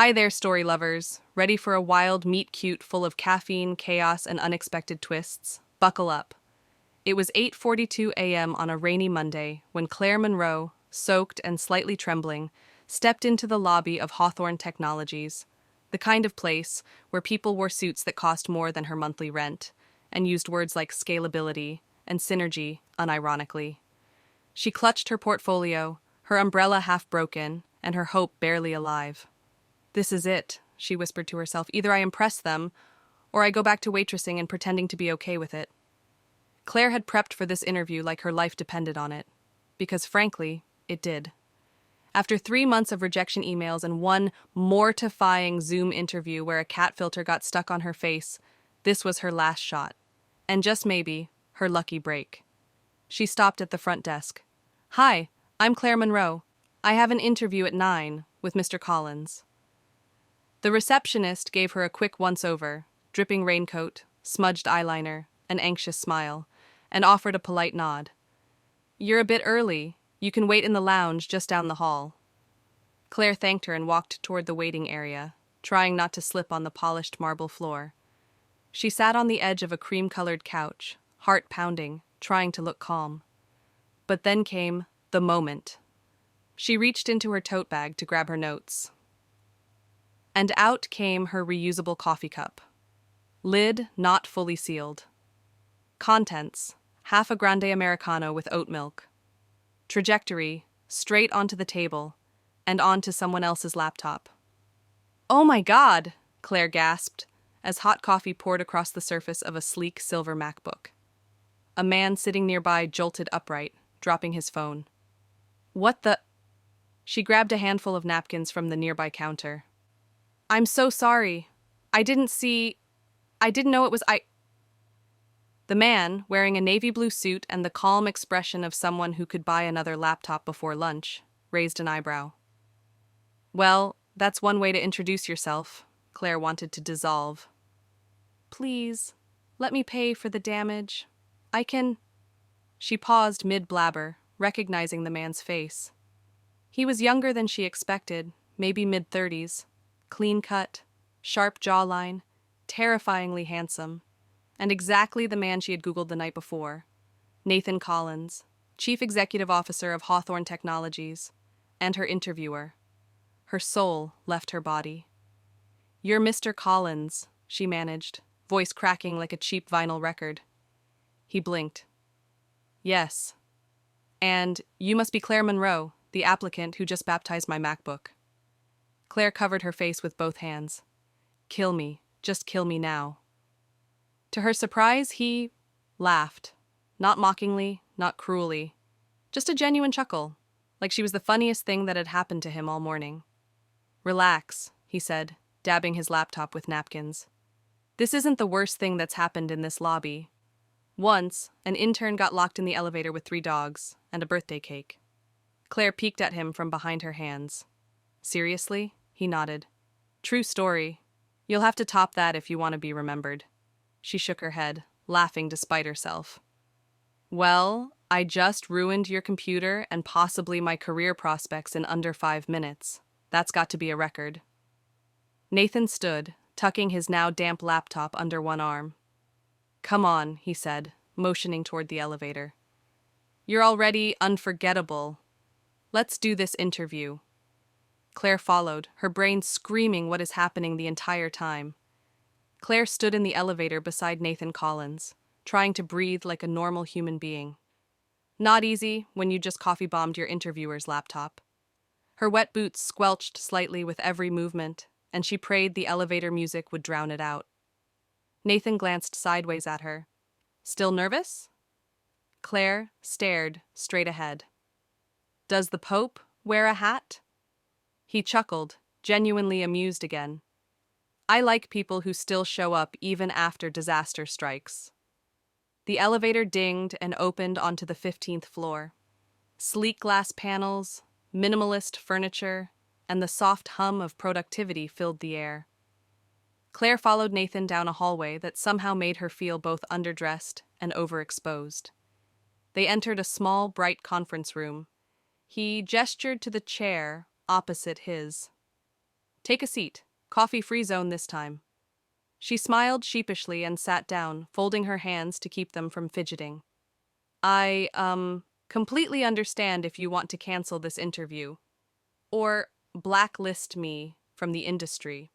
Hi there, story lovers. Ready for a wild meet cute full of caffeine, chaos, and unexpected twists? Buckle up. It was 8:42 a.m. on a rainy Monday when Claire Monroe, soaked and slightly trembling, stepped into the lobby of Hawthorne Technologies, the kind of place where people wore suits that cost more than her monthly rent, and used words like scalability and synergy unironically. She clutched her portfolio, her umbrella half broken, and her hope barely alive. "This is it," she whispered to herself. "Either I impress them, or I go back to waitressing and pretending to be okay with it." Claire had prepped for this interview like her life depended on it. Because frankly, it did. After 3 months of rejection emails and one mortifying Zoom interview where a cat filter got stuck on her face, this was her last shot. And just maybe, her lucky break. She stopped at the front desk. "Hi, I'm Claire Monroe. I have an interview at 9 with Mr. Collins." The receptionist gave her a quick once-over, dripping raincoat, smudged eyeliner, an anxious smile, and offered a polite nod. "You're a bit early. You can wait in the lounge just down the hall." Claire thanked her and walked toward the waiting area, trying not to slip on the polished marble floor. She sat on the edge of a cream-colored couch, heart pounding, trying to look calm. But then came the moment. She reached into her tote bag to grab her notes. And out came her reusable coffee cup. Lid not fully sealed. Contents: half a grande Americano with oat milk. Trajectory: straight onto the table, and onto someone else's laptop. "Oh my God!" Claire gasped, as hot coffee poured across the surface of a sleek silver MacBook. A man sitting nearby jolted upright, dropping his phone. "What the—" She grabbed a handful of napkins from the nearby counter. "I'm so sorry. I didn't know it was I—" The man, wearing a navy blue suit and the calm expression of someone who could buy another laptop before lunch, raised an eyebrow. "Well, that's one way to introduce yourself," Claire wanted to dissolve. "Please, let me pay for the damage. I can—" She paused mid-blabber, recognizing the man's face. He was younger than she expected, maybe mid-30s, clean-cut, sharp jawline, terrifyingly handsome, and exactly the man she had Googled the night before. Nathan Collins, Chief Executive Officer of Hawthorne Technologies, and her interviewer. Her soul left her body. "You're Mr. Collins," she managed, voice cracking like a cheap vinyl record. He blinked. "Yes. And you must be Claire Monroe, the applicant who just baptized my MacBook." Claire covered her face with both hands. "Kill me. Just kill me now." To her surprise, he laughed. Not mockingly, not cruelly. Just a genuine chuckle, like she was the funniest thing that had happened to him all morning. "Relax," he said, dabbing his laptop with napkins. "This isn't the worst thing that's happened in this lobby. Once, an intern got locked in the elevator with 3 dogs and a birthday cake." Claire peeked at him from behind her hands. "Seriously?" He nodded. "True story. You'll have to top that if you want to be remembered." She shook her head, laughing despite herself. "Well, I just ruined your computer and possibly my career prospects in under 5 minutes. That's got to be a record." Nathan stood, tucking his now damp laptop under one arm. "Come on," he said, motioning toward the elevator. "You're already unforgettable. Let's do this interview." Claire followed, her brain screaming what is happening the entire time. Claire stood in the elevator beside Nathan Collins, trying to breathe like a normal human being. Not easy when you just coffee-bombed your interviewer's laptop. Her wet boots squelched slightly with every movement, and she prayed the elevator music would drown it out. Nathan glanced sideways at her. "Still nervous?" Claire stared straight ahead. "Does the Pope wear a hat?" He chuckled, genuinely amused again. "I like people who still show up even after disaster strikes." The elevator dinged and opened onto the 15th floor. Sleek glass panels, minimalist furniture, and the soft hum of productivity filled the air. Claire followed Nathan down a hallway that somehow made her feel both underdressed and overexposed. They entered a small, bright conference room. He gestured to the chair opposite his. Take a seat. Coffee-free zone this time. She smiled sheepishly and sat down, folding her hands to keep them from fidgeting. I, completely understand if you want to cancel this interview. Or blacklist me from the industry.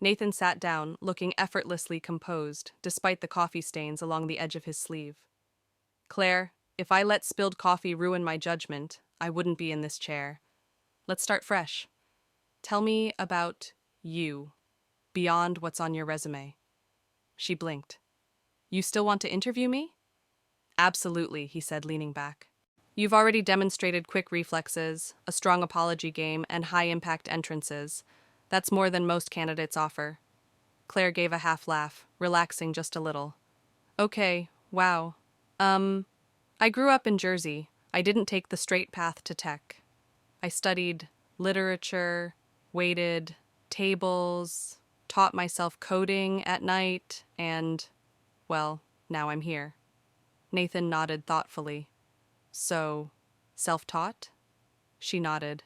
Nathan sat down, looking effortlessly composed, despite the coffee stains along the edge of his sleeve. Claire, if I let spilled coffee ruin my judgment, I wouldn't be in this chair. Let's start fresh. Tell me about you, beyond what's on your resume. She blinked. You still want to interview me? Absolutely, he said, leaning back. You've already demonstrated quick reflexes, a strong apology game, and high-impact entrances. That's more than most candidates offer. Claire gave a half laugh, relaxing just a little. Okay, wow. I grew up in Jersey. I didn't take the straight path to tech. I studied literature, waited tables, taught myself coding at night, and, well, now I'm here. Nathan nodded thoughtfully. So, self-taught? She nodded.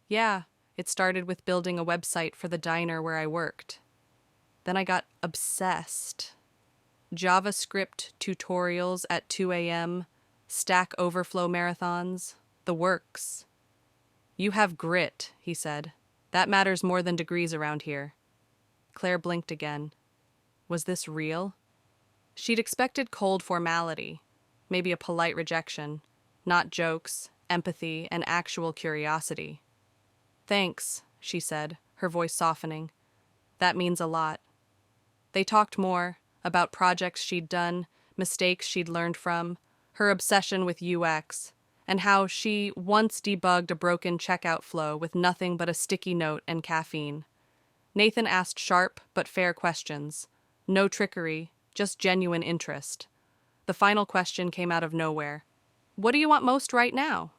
Yeah, it started with building a website for the diner where I worked. Then I got obsessed. JavaScript tutorials at 2 a.m., Stack Overflow marathons, the works. You have grit, he said. That matters more than degrees around here. Claire blinked again. Was this real? She'd expected cold formality, maybe a polite rejection, not jokes, empathy, and actual curiosity. Thanks, she said, her voice softening. That means a lot. They talked more, about projects she'd done, mistakes she'd learned from, her obsession with UX, and how she once debugged a broken checkout flow with nothing but a sticky note and caffeine. Nathan asked sharp but fair questions. No trickery, just genuine interest. The final question came out of nowhere. What do you want most right now?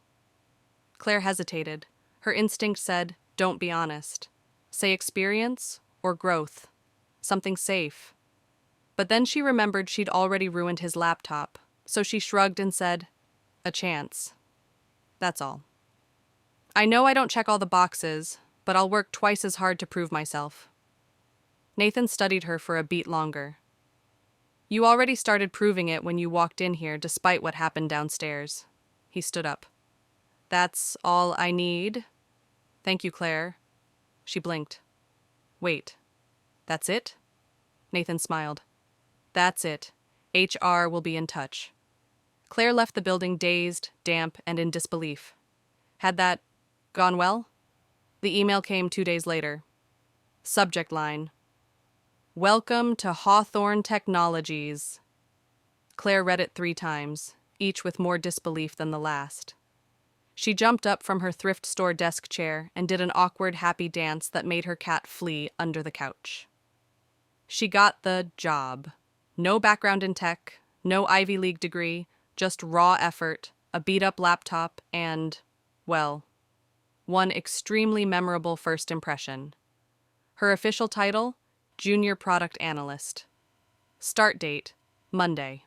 Claire hesitated. Her instinct said, don't be honest. Say experience or growth. Something safe. But then she remembered she'd already ruined his laptop, so she shrugged and said, a chance. That's all. I know I don't check all the boxes, but I'll work twice as hard to prove myself. Nathan studied her for a beat longer. You already started proving it when you walked in here, despite what happened downstairs. He stood up. That's all I need? Thank you, Claire. She blinked. Wait, that's it? Nathan smiled. That's it. HR will be in touch. Claire left the building dazed, damp, and in disbelief. Had that gone well? The email came 2 days later. Subject line. Welcome to Hawthorne Technologies. Claire read it 3 times, each with more disbelief than the last. She jumped up from her thrift store desk chair and did an awkward, happy dance that made her cat flee under the couch. She got the job. No background in tech, no Ivy League degree, just raw effort, a beat-up laptop, and, well, one extremely memorable first impression. Her official title, Junior Product Analyst. Start date, Monday.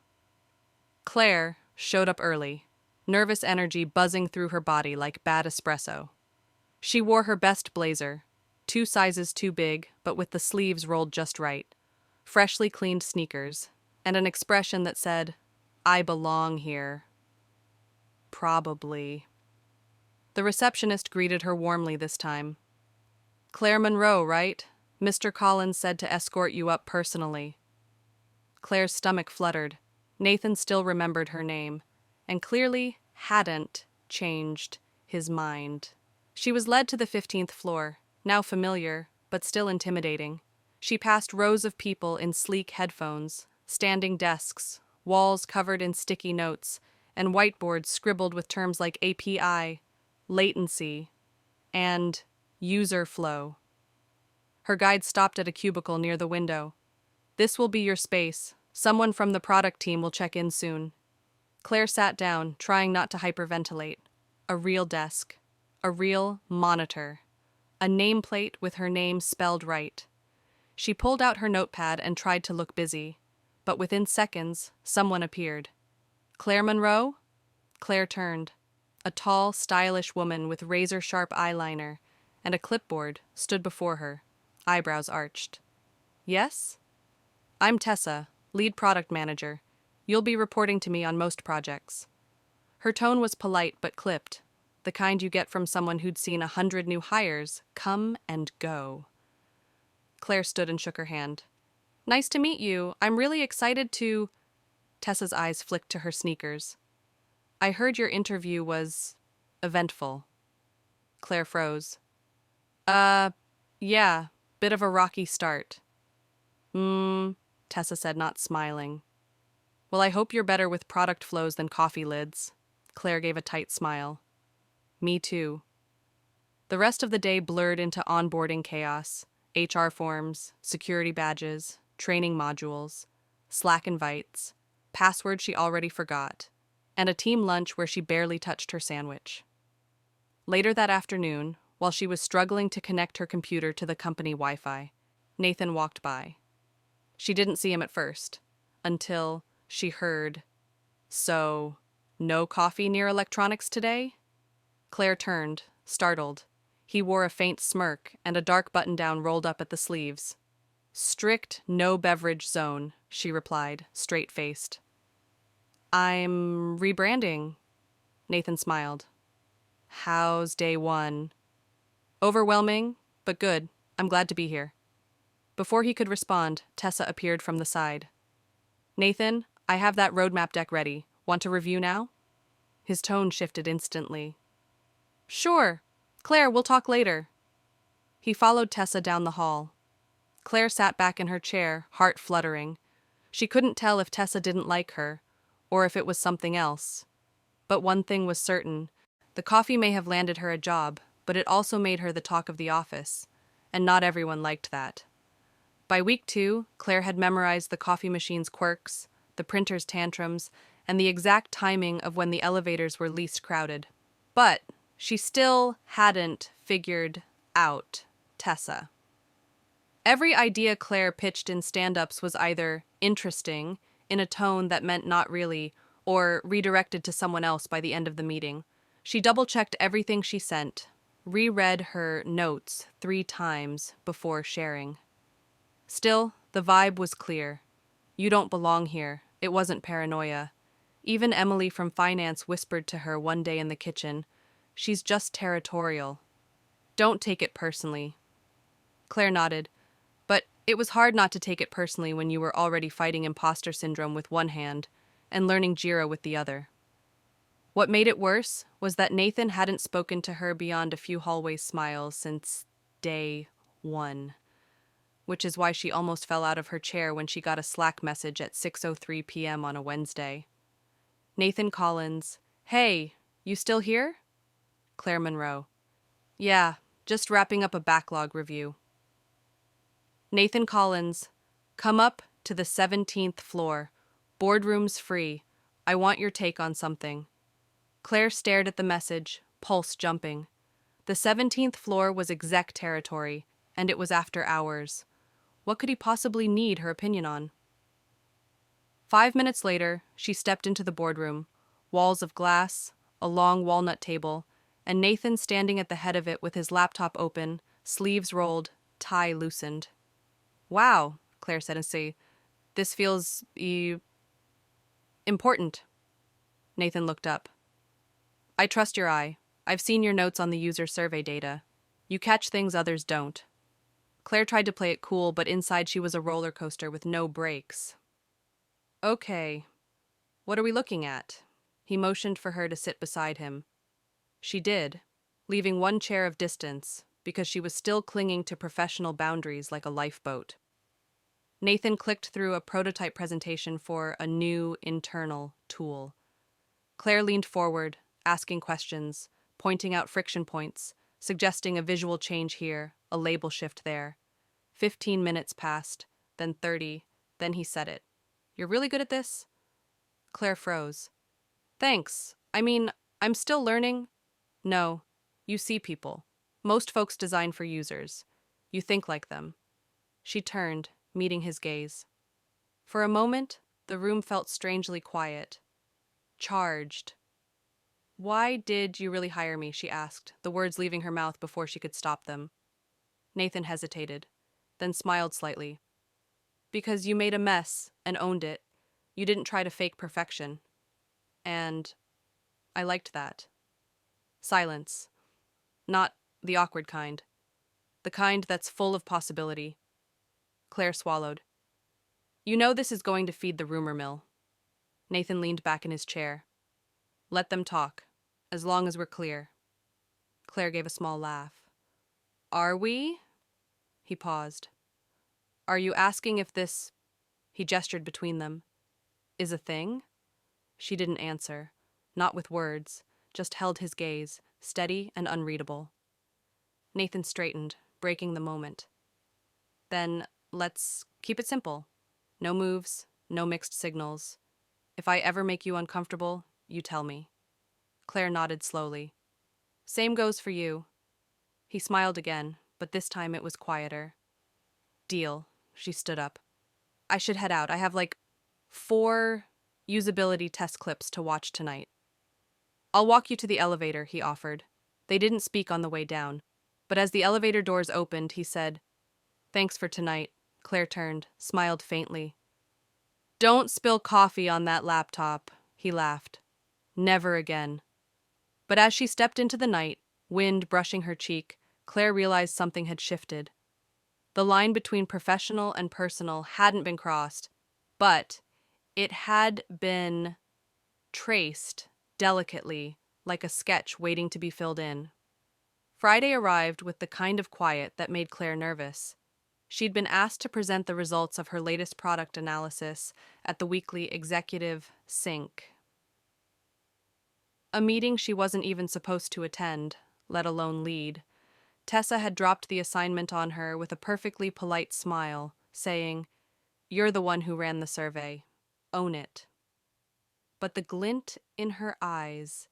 Claire showed up early, nervous energy buzzing through her body like bad espresso. She wore her best blazer, 2 sizes too big, but with the sleeves rolled just right, freshly cleaned sneakers, and an expression that said, I belong here. Probably. The receptionist greeted her warmly this time. Claire Monroe, right? Mr. Collins said to escort you up personally. Claire's stomach fluttered. Nathan still remembered her name, and clearly hadn't changed his mind. She was led to the 15th floor, now familiar, but still intimidating. She passed rows of people in sleek headphones, standing desks, walls covered in sticky notes, and whiteboards scribbled with terms like API, latency, and user flow. Her guide stopped at a cubicle near the window. This will be your space. Someone from the product team will check in soon. Claire sat down, trying not to hyperventilate. A real desk. A real monitor. A nameplate with her name spelled right. She pulled out her notepad and tried to look busy, but within seconds, someone appeared. Claire Monroe? Claire turned. A tall, stylish woman with razor-sharp eyeliner and a clipboard stood before her, eyebrows arched. Yes? I'm Tessa, lead product manager. You'll be reporting to me on most projects. Her tone was polite but clipped, the kind you get from someone who'd seen 100 new hires come and go. Claire stood and shook her hand. Nice to meet you. I'm really excited to... Tessa's eyes flicked to her sneakers. I heard your interview was... eventful. Claire froze. Yeah, bit of a rocky start. Tessa said, not smiling. Well, I hope you're better with product flows than coffee lids. Claire gave a tight smile. Me too. The rest of the day blurred into onboarding chaos, HR forms, security badges, training modules, Slack invites, passwords she already forgot, and a team lunch where she barely touched her sandwich. Later that afternoon, while she was struggling to connect her computer to the company Wi-Fi, Nathan walked by. She didn't see him at first, until she heard, "So, no coffee near electronics today?" Claire turned, startled. He wore a faint smirk and a dark button-down rolled up at the sleeves. "Strict no beverage zone," she replied, straight-faced. "I'm rebranding." Nathan smiled. "How's day one?" "Overwhelming, but good. I'm glad to be here." Before he could respond, Tessa appeared from the side. "Nathan, I have that roadmap deck ready. Want to review now?" His tone shifted instantly. "Sure. Claire, we'll talk later." He followed Tessa down the hall. Claire sat back in her chair, heart fluttering. She couldn't tell if Tessa didn't like her, or if it was something else. But one thing was certain. The coffee may have landed her a job, but it also made her the talk of the office, and not everyone liked that. By week 2, Claire had memorized the coffee machine's quirks, the printer's tantrums, and the exact timing of when the elevators were least crowded. But she still hadn't figured out Tessa. Every idea Claire pitched in stand-ups was either interesting, in a tone that meant not really, or redirected to someone else by the end of the meeting. She double-checked everything she sent, reread her notes 3 times before sharing. Still, the vibe was clear. You don't belong here. It wasn't paranoia. Even Emily from finance whispered to her one day in the kitchen, "She's just territorial. Don't take it personally." Claire nodded, but it was hard not to take it personally when you were already fighting imposter syndrome with one hand and learning JIRA with the other. What made it worse was that Nathan hadn't spoken to her beyond a few hallway smiles since day 1, which is why she almost fell out of her chair when she got a Slack message at 6:03 p.m. on a Wednesday. Nathan Collins, "Hey, you still here?" Claire Monroe, "Yeah, just wrapping up a backlog review." Nathan Collins, "Come up to the 17th floor. Boardroom's free. I want your take on something." Claire stared at the message, pulse jumping. The 17th floor was exec territory, and it was after hours. What could he possibly need her opinion on? 5 minutes later, she stepped into the boardroom. Walls of glass, a long walnut table, and Nathan standing at the head of it with his laptop open, sleeves rolled, tie loosened. "Wow," Claire said and say, "this feels important." Nathan looked up. "I trust your eye. I've seen your notes on the user survey data. You catch things others don't." Claire tried to play it cool, but inside she was a roller coaster with no brakes. "Okay, what are we looking at?" He motioned for her to sit beside him. She did, leaving 1 chair of distance, because she was still clinging to professional boundaries like a lifeboat. Nathan clicked through a prototype presentation for a new internal tool. Claire leaned forward, asking questions, pointing out friction points, suggesting a visual change here, a label shift there. 15 minutes passed, then 30, then he said it. "You're really good at this?" Claire froze. "Thanks. I mean, I'm still learning." "No, you see people. Most folks design for users. You think like them." She turned, meeting his gaze. For a moment, the room felt strangely quiet. Charged. Why did you really hire me? She asked, the words leaving her mouth before she could stop them. Nathan hesitated, then smiled slightly. Because you made a mess and owned it. You didn't try to fake perfection. And I liked that. Silence. Not the awkward kind. The kind that's full of possibility. Claire swallowed. You know this is going to feed the rumor mill. Nathan leaned back in his chair. Let them talk, as long as we're clear. Claire gave a small laugh. Are we? He paused. Are you asking if this, he gestured between them, is a thing? She didn't answer, not with words, just held his gaze, steady and unreadable. Nathan straightened, breaking the moment. Then let's keep it simple. No moves, no mixed signals. If I ever make you uncomfortable, you tell me. Claire nodded slowly. Same goes for you. He smiled again, but this time it was quieter. Deal. She stood up. I should head out. I have 4 usability test clips to watch tonight. I'll walk you to the elevator, he offered. They didn't speak on the way down, but as the elevator doors opened, he said, Thanks for tonight. Claire turned, smiled faintly. Don't spill coffee on that laptop, he laughed. Never again. But as she stepped into the night, wind brushing her cheek, Claire realized something had shifted. The line between professional and personal hadn't been crossed, but it had been traced delicately, like a sketch waiting to be filled in. Friday arrived with the kind of quiet that made Claire nervous. She'd been asked to present the results of her latest product analysis at the weekly executive sync. A meeting she wasn't even supposed to attend, let alone lead. Tessa had dropped the assignment on her with a perfectly polite smile, saying, You're the one who ran the survey. Own it. But the glint in her eyes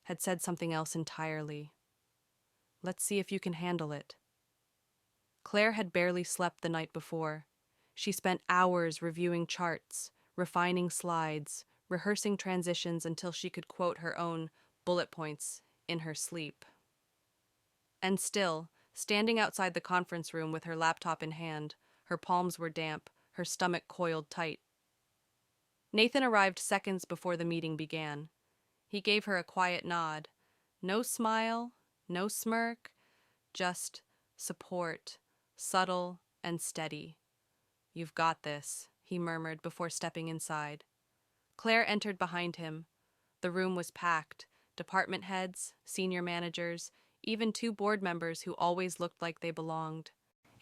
had said something else entirely. Let's see if you can handle it. Claire had barely slept the night before. She spent hours reviewing charts, refining slides, rehearsing transitions until she could quote her own bullet points in her sleep. And still, standing outside the conference room with her laptop in hand, her palms were damp, her stomach coiled tight. Nathan arrived seconds before the meeting began. He gave her a quiet nod. No smile, no smirk, just support, subtle and steady. You've got this, he murmured before stepping inside. Claire entered behind him. The room was packed. Department heads, senior managers, even 2 board members who always looked like they belonged,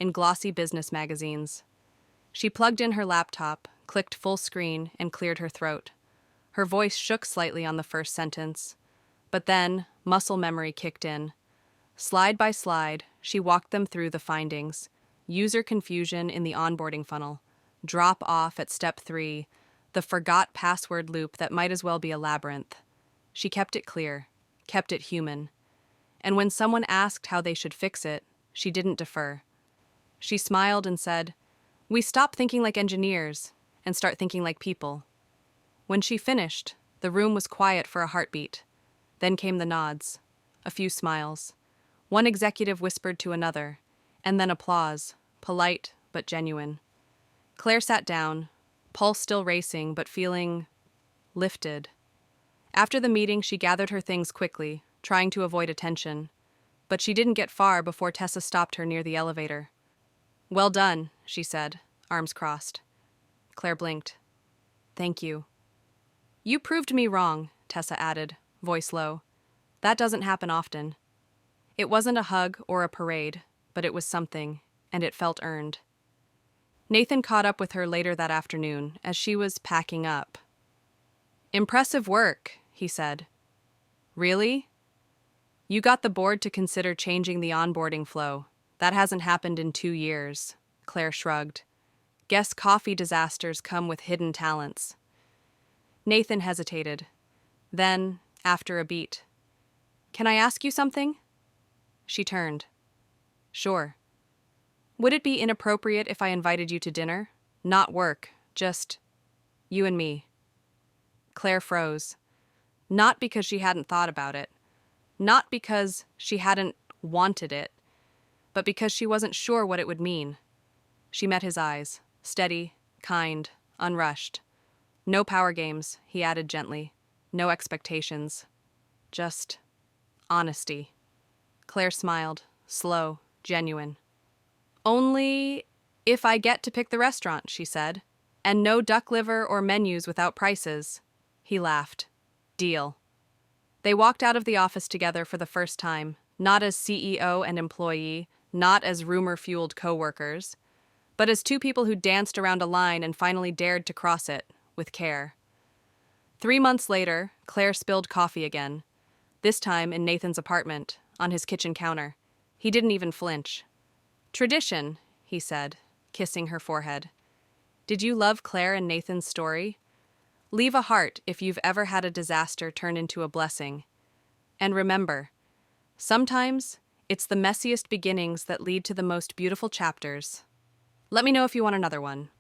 in glossy business magazines. She plugged in her laptop, clicked full screen, and cleared her throat. Her voice shook slightly on the first sentence. But then, muscle memory kicked in. Slide by slide, she walked them through the findings. User confusion in the onboarding funnel. Drop off at step 3. The forgot password loop that might as well be a labyrinth. She kept it clear, kept it human. And when someone asked how they should fix it, she didn't defer. She smiled and said, We stop thinking like engineers and start thinking like people. When she finished, the room was quiet for a heartbeat. Then came the nods, a few smiles. One executive whispered to another, and then applause, polite but genuine. Claire sat down, pulse still racing but feeling lifted. After the meeting, she gathered her things quickly, trying to avoid attention. But she didn't get far before Tessa stopped her near the elevator. Well done, she said, arms crossed. Claire blinked. Thank you. You proved me wrong, Tessa added, voice low. That doesn't happen often. It wasn't a hug or a parade, but it was something, and it felt earned. Nathan caught up with her later that afternoon as she was packing up. Impressive work, he said. Really? You got the board to consider changing the onboarding flow. That hasn't happened in 2 years, Claire shrugged. Guess coffee disasters come with hidden talents. Nathan hesitated. Then, after a beat, Can I ask you something? She turned. Sure. Would it be inappropriate if I invited you to dinner? Not work, just you and me. Claire froze. Not because she hadn't thought about it, not because she hadn't wanted it, but because she wasn't sure what it would mean. She met his eyes, steady, kind, unrushed. No power games, he added gently. No expectations. Just honesty. Claire smiled, slow, genuine. Only if I get to pick the restaurant, she said. And no duck liver or menus without prices. He laughed. Deal. They walked out of the office together for the first time, not as CEO and employee, not as rumor-fueled co-workers, but as two people who danced around a line and finally dared to cross it, with care. 3 months later, Claire spilled coffee again, this time in Nathan's apartment, on his kitchen counter. He didn't even flinch. Tradition, he said, kissing her forehead. Did you love Claire and Nathan's story? Leave a heart if you've ever had a disaster turn into a blessing. And remember, sometimes it's the messiest beginnings that lead to the most beautiful chapters. Let me know if you want another one.